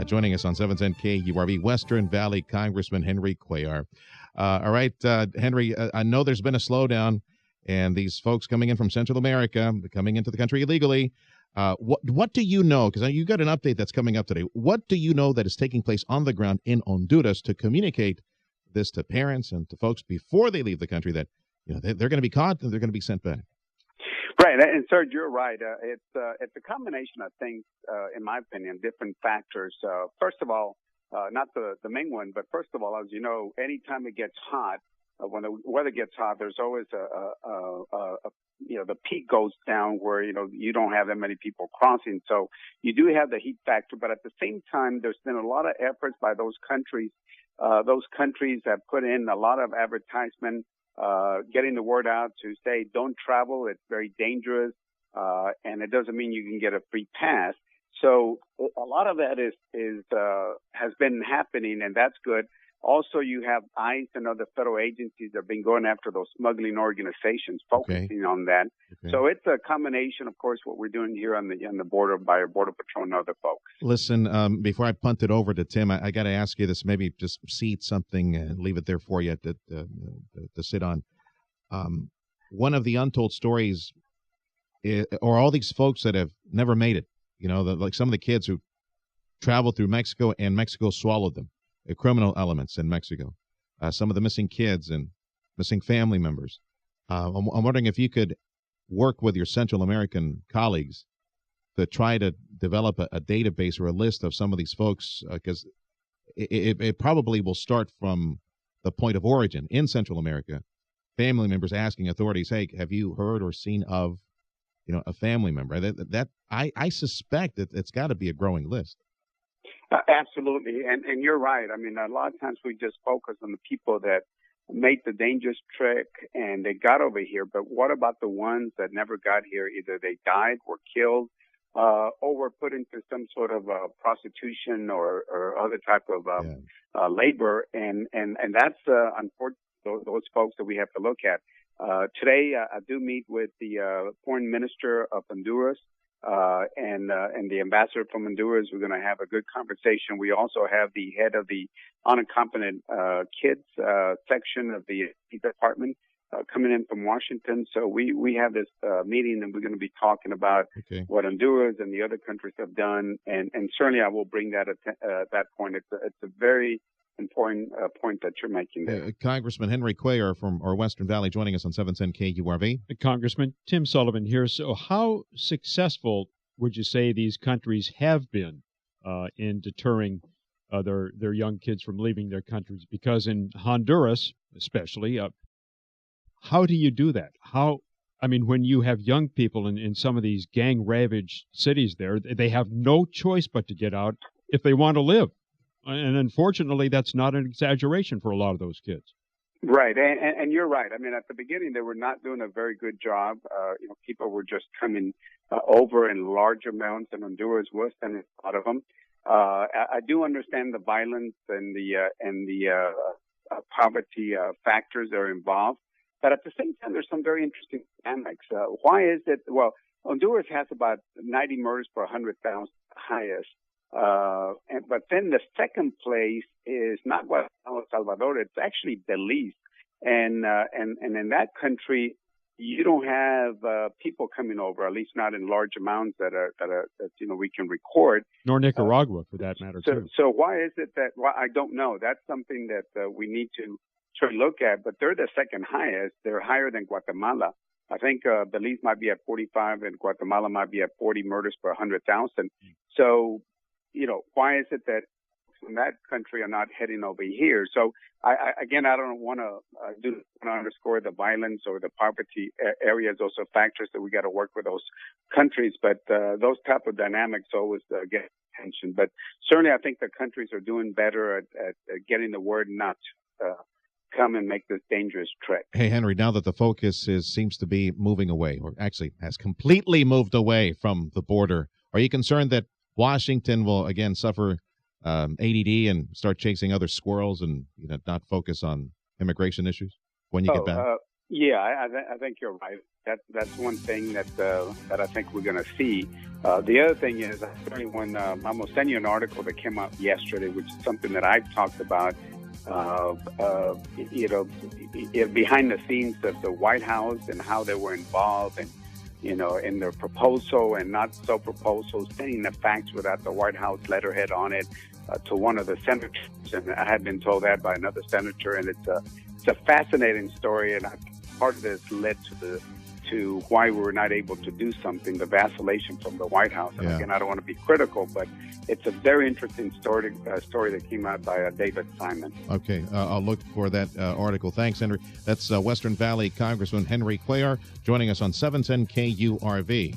joining us on 710 KURV, Western Valley Congressman Henry Cuellar. All right, Henry, I know there's been a slowdown, and these folks coming in from Central America, coming into the country illegally. What do you know? Because you got an update that's coming up today. What do you know that is taking place on the ground in Honduras to communicate this to parents and to folks before they leave the country that they're going to be caught and they're going to be sent back? Right, and Serge, you're right. It's a combination of things, in my opinion, different factors. First of all, not the main one, but first of all, as you know, anytime it gets hot, when the weather gets hot, there's always the peak goes down where you don't have that many people crossing. So you do have the heat factor, but at the same time, there's been a lot of efforts by those countries. Those countries have put in a lot of advertisement. Getting the word out to say, don't travel, it's very dangerous, and it doesn't mean you can get a free pass. So a lot of that has been happening, and that's good. Also, you have ICE and other federal agencies that have been going after those smuggling organizations, focusing on that. Okay. So it's a combination, of course, what we're doing here on the border by our Border Patrol and other folks. Listen, before I punt it over to Tim, I got to ask you this, maybe just seed something and leave it there for you to sit on. One of the untold stories or all these folks that have never made it, like some of the kids who traveled through Mexico and Mexico swallowed them. Criminal elements in Mexico, some of the missing kids and missing family members. I'm wondering if you could work with your Central American colleagues to try to develop a database or a list of some of these folks, because it probably will start from the point of origin in Central America. Family members asking authorities, "Hey, have you heard or seen of, a family member?" That I suspect that it's got to be a growing list. Absolutely, and you're right. I mean, a lot of times we just focus on the people that made the dangerous trek and they got over here, but what about the ones that never got here? Either they died, were killed, or were put into some sort of prostitution or other type of labor, and that's unfortunately those folks that we have to look at. Today, I do meet with the Foreign Minister of Honduras. And the ambassador from Honduras. We're going to have a good conversation. We also have the head of the unaccompanied kids section of the department coming in from Washington. So we have this meeting, and we're going to be talking about what Honduras and the other countries have done. And certainly I will bring that at that point. It's a very important point that you're making there. Congressman Henry Cuellar from our Western Valley joining us on 710 KURV. Congressman Tim Sullivan here. So how successful would you say these countries have been in deterring their young kids from leaving their countries? Because in Honduras, especially, how do you do that? When you have young people in some of these gang-ravaged cities there, they have no choice but to get out if they want to live. And unfortunately, that's not an exaggeration for a lot of those kids. Right, and you're right. I mean, at the beginning, they were not doing a very good job. People were just coming over in large amounts, and Honduras was sending a lot of them. I do understand the violence and the poverty factors that are involved, but at the same time, there's some very interesting dynamics. Why is it? Well, Honduras has about 90 murders per 100,000, highest. But then the second place is not El Salvador; it's actually Belize, and in that country you don't have people coming over, at least not in large amounts that we can record. Nor Nicaragua, for that matter, too. So why is it that? Well, I don't know. That's something that we need to try to look at. But they're the second highest. They're higher than Guatemala. I think Belize might be at 45, and Guatemala might be at 40 murders per 100,000. So why is it that in that country are not heading over here? So I don't want to underscore the violence or the poverty areas. Those are factors that we got to work with those countries. But those type of dynamics always get attention. But certainly I think the countries are doing better at getting the word not come and make this dangerous trek. Hey, Henry, now that the focus seems to be moving away, or actually has completely moved away from the border, are you concerned that Washington will again suffer ADD and start chasing other squirrels and not focus on immigration issues when you get back? Yeah, I think you're right. That's one thing that I think we're going to see. The other thing is, I'm going to send you an article that came out yesterday, which is something that I've talked about. Behind the scenes of the White House and how they were involved, and in their proposal and not so proposal, sending the facts without the White House letterhead on it to one of the senators, and I had been told that by another senator, and it's a fascinating story, and part of this led to why we were not able to do something, the vacillation from the White House. And again, I don't want to be critical, but it's a very interesting story that came out by David Simon. Okay, I'll look for that article. Thanks, Henry. That's Western Valley Congressman Henry Cuellar joining us on 710 KURV.